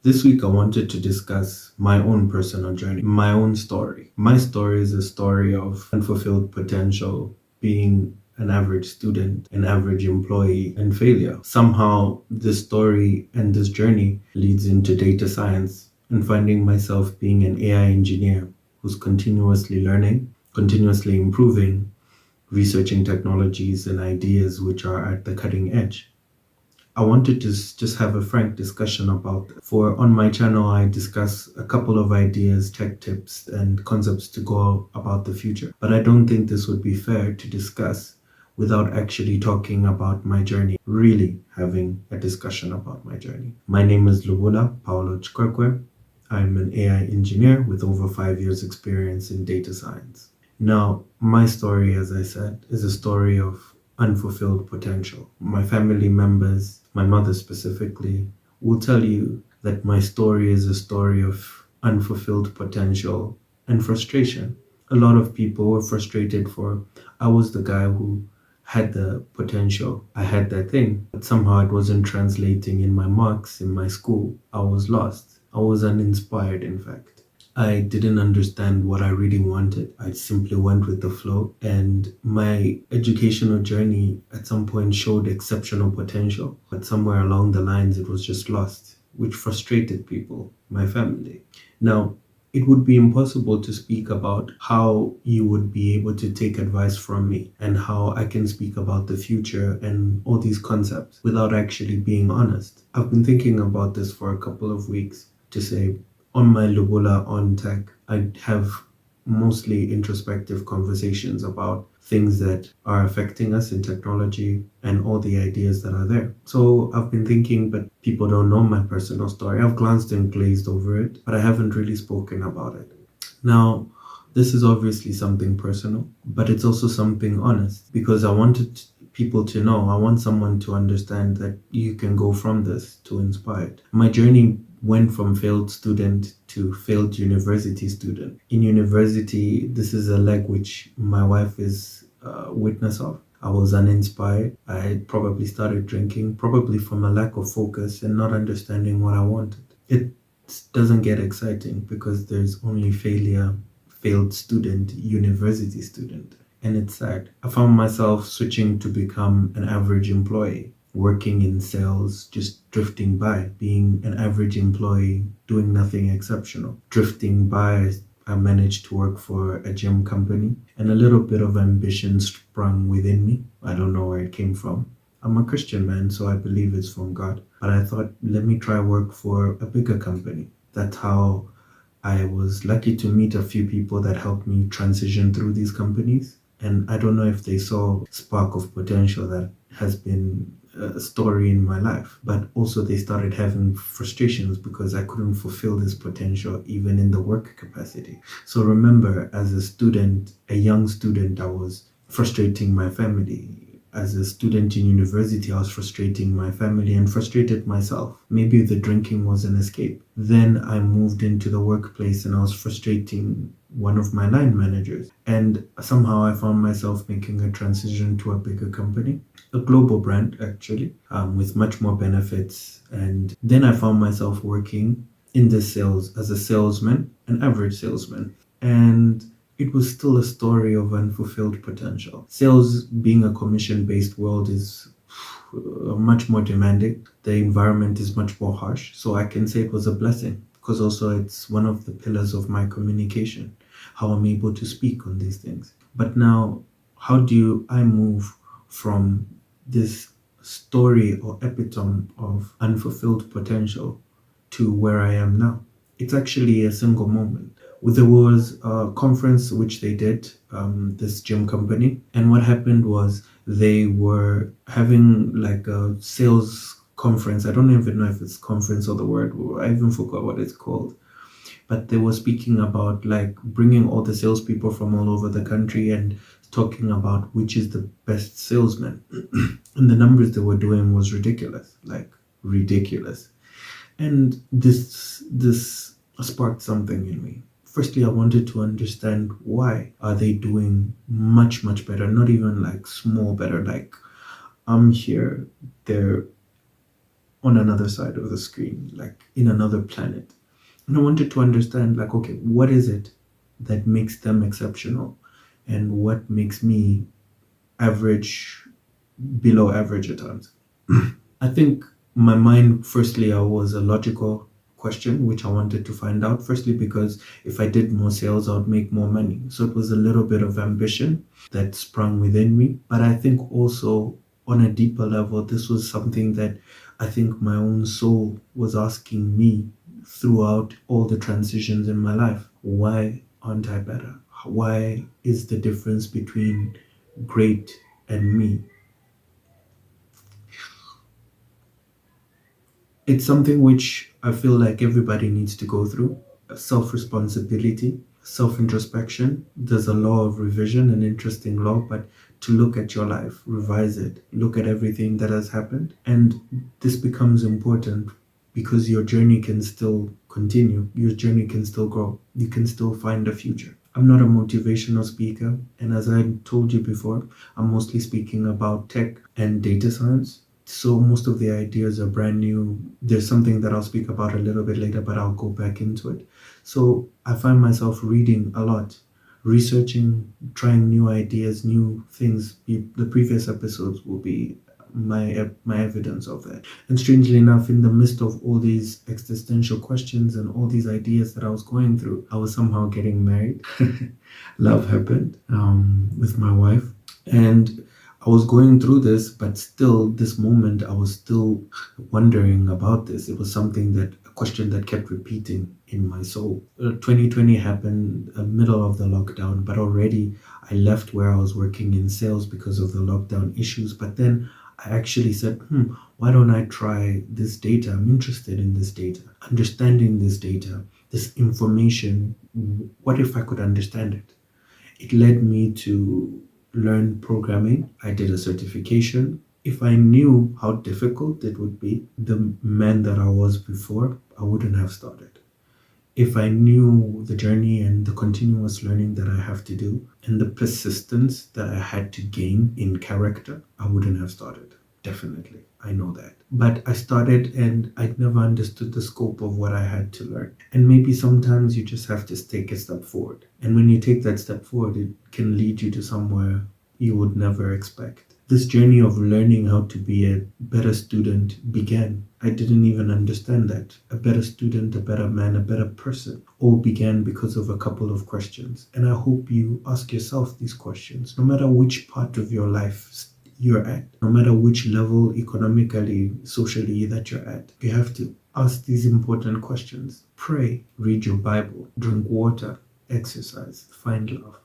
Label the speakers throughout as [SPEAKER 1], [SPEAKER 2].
[SPEAKER 1] This week, I wanted to discuss my own personal journey, my own story. My story is a story of unfulfilled potential, being an average student, an average employee, and failure. Somehow, this story and this journey leads into data science and finding myself being an AI engineer who's continuously learning, continuously improving, researching technologies and ideas which are at the cutting edge. I wanted to just have a frank discussion about that. For on my channel, I discuss a couple of ideas, tech tips, and concepts to go about the future. But I don't think this would be fair to discuss without actually talking about my journey, really having a discussion about my journey. My name is Lubula Paul Chikwekwe. I'm an AI engineer with over 5 years experience in data science. Now, my story, as I said, is a story of unfulfilled potential. My family members, my mother specifically, will tell you that my story is a story of unfulfilled potential and frustration. A lot of people were frustrated for I was the guy who had the potential. I had that thing, but somehow it wasn't translating in my marks in my school. I was lost. I was uninspired, in fact. I didn't understand what I really wanted. I simply went with the flow, and my educational journey at some point showed exceptional potential, but somewhere along the lines it was just lost, which frustrated people, my family. Now, it would be impossible to speak about how you would be able to take advice from me and how I can speak about the future and all these concepts without actually being honest. I've been thinking about this for a couple of weeks to say, on my Lubula on tech, I have mostly introspective conversations about things that are affecting us in technology and all the ideas that are there. So I've been thinking, but people don't know my personal story. I've glanced and glazed over it, but I haven't really spoken about it. Now, this is obviously something personal, but it's also something honest because I wanted people to know. I want someone to understand that you can go from this to inspired. My journey went from failed student to failed university student. In university, this is a leg which my wife is a witness of. I was uninspired. I probably started drinking, probably from a lack of focus and not understanding what I wanted. It doesn't get exciting because there's only failure, failed student, university student. And it's sad. I found myself switching to become an average employee, working in sales, just drifting by, being an average employee, doing nothing exceptional. Drifting by, I managed to work for a gym company, and a little bit of ambition sprung within me. I don't know where it came from. I'm a Christian man, so I believe it's from God. But I thought, let me try work for a bigger company. That's how I was lucky to meet a few people that helped me transition through these companies. And I don't know if they saw spark of potential that has been a story in my life, but also they started having frustrations because I couldn't fulfill this potential even in the work capacity. So remember, as a student, a young student, I was frustrating my family. As a student in university, I was frustrating my family and frustrated myself. Maybe the drinking was an escape. Then I moved into the workplace and I was frustrating one of my line managers. And somehow I found myself making a transition to a bigger company, a global brand actually, with much more benefits. And then I found myself working in the sales as a salesman, an average salesman. And it was still a story of unfulfilled potential. Sales, being a commission-based world, is much more demanding. The environment is much more harsh. So I can say it was a blessing because also it's one of the pillars of my communication, how I'm able to speak on these things. But now, how do I move from this story or epitome of unfulfilled potential to where I am now? It's actually a single moment. There was a conference which they did, this gym company, and what happened was they were having like a sales conference. I don't even know if it's conference or the word. I even forgot what it's called. But they were speaking about like bringing all the salespeople from all over the country and talking about which is the best salesman. And the numbers they were doing was ridiculous, like ridiculous. And this sparked something in me. Firstly, I wanted to understand why are they doing much better, not even like small better, like I'm here, they're on another side of the screen, like in another planet. And I wanted to understand, like, okay, what is it that makes them exceptional and what makes me average, below average at times? I think my mind, firstly, I was a logical question, which I wanted to find out. Firstly, because if I did more sales, I would make more money. So it was a little bit of ambition that sprung within me. But I think also on a deeper level, this was something that I think my own soul was asking me throughout all the transitions in my life. Why aren't I better? Why is the difference between great and me? It's something which I feel like everybody needs to go through. Self responsibility, self introspection. There's a law of revision, an interesting law, but to look at your life, revise it, look at everything that has happened. And this becomes important because your journey can still continue, your journey can still grow, you can still find a future. I'm not a motivational speaker, and as I told you before, I'm mostly speaking about tech and data science. So most of the ideas are brand new. There's something that I'll speak about a little bit later, but I'll go back into it. So I find myself reading a lot, researching, trying new ideas, new things. The previous episodes will be my evidence of that. And strangely enough, in the midst of all these existential questions and all these ideas that I was going through, I was somehow getting married. Love happened with my wife, and I was going through this, but still, this moment, I was still wondering about this. It was something that, a question that kept repeating in my soul. 2020 happened, middle of the lockdown, but already I left where I was working in sales because of the lockdown issues. But then I actually said, why don't I try this data? I'm interested in this data, understanding this data, this information. What if I could understand it? It led me to learn programming. I did a certification. If I knew how difficult it would be, the man that I was before, I wouldn't have started. If I knew the journey and the continuous learning that I have to do and the persistence that I had to gain in character, I wouldn't have started. Definitely. I know that. But I started and I never understood the scope of what I had to learn. And maybe sometimes you just have to take a step forward. And when you take that step forward, it can lead you to somewhere you would never expect. This journey of learning how to be a better student began. I didn't even understand that. A better student, a better man, a better person all began because of a couple of questions. And I hope you ask yourself these questions, no matter which part of your life you're at, no matter which level economically, socially that you're at. You have to ask these important questions. Pray, read your Bible, drink water, exercise, find love.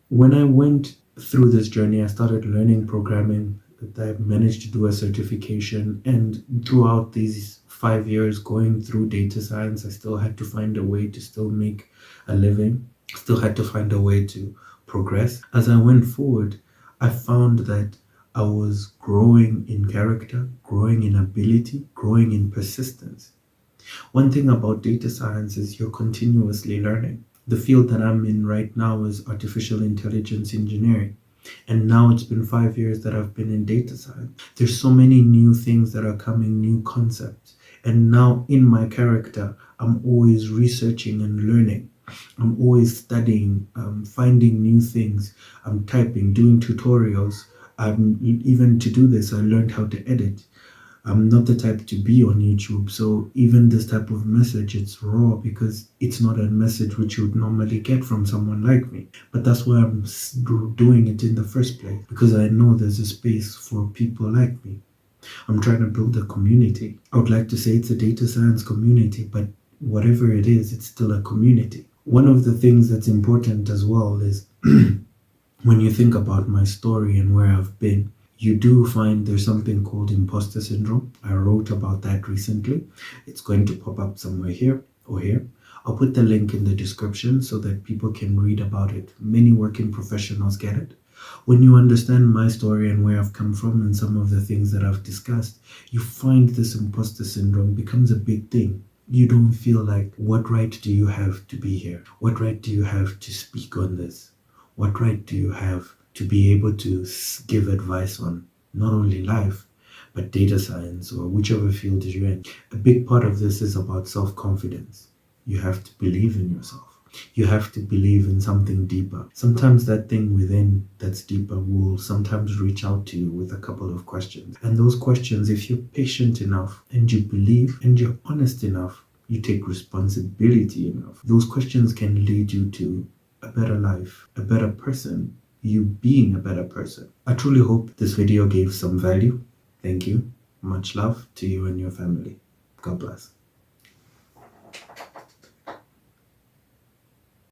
[SPEAKER 1] When I went through this journey, I started learning programming. I managed to do a certification, and throughout these 5 years going through data science, I still had to find a way to still make a living, still had to find a way to progress. As I went forward, I found that I was growing in character, growing in ability, growing in persistence. One thing about data science is you're continuously learning. The field that I'm in right now is artificial intelligence engineering. And now it's been 5 years that I've been in data science. There's so many new things that are coming, new concepts. And now in my character, I'm always researching and learning. I'm always studying, finding new things. I'm typing, doing tutorials. Even to do this, I learned how to edit. I'm not the type to be on YouTube, so even this type of message, it's raw because it's not a message which you would normally get from someone like me. But that's why I'm doing it in the first place, because I know there's a space for people like me. I'm trying to build a community. I would like to say it's a data science community, but whatever it is, it's still a community. One of the things that's important as well is when you think about my story and where I've been, you do find there's something called imposter syndrome. I wrote about that recently. It's going to pop up somewhere here or here. I'll put the link in the description so that people can read about it. Many working professionals get it. When you understand my story and where I've come from and some of the things that I've discussed, you find this imposter syndrome becomes a big thing. You don't feel like, what right do you have to be here? What right do you have to speak on this? What right do you have to be able to give advice on not only life, but data science or whichever field you're in, a big part of this is about self-confidence. You have to believe in yourself. You have to believe in something deeper. Sometimes that thing within that's deeper will sometimes reach out to you with a couple of questions. And those questions, if you're patient enough and you believe and you're honest enough, you take responsibility enough, those questions can lead you to a better life, a better person, you being a better person. I truly hope this video gave some value. Thank you. Much love to you and your family. God bless.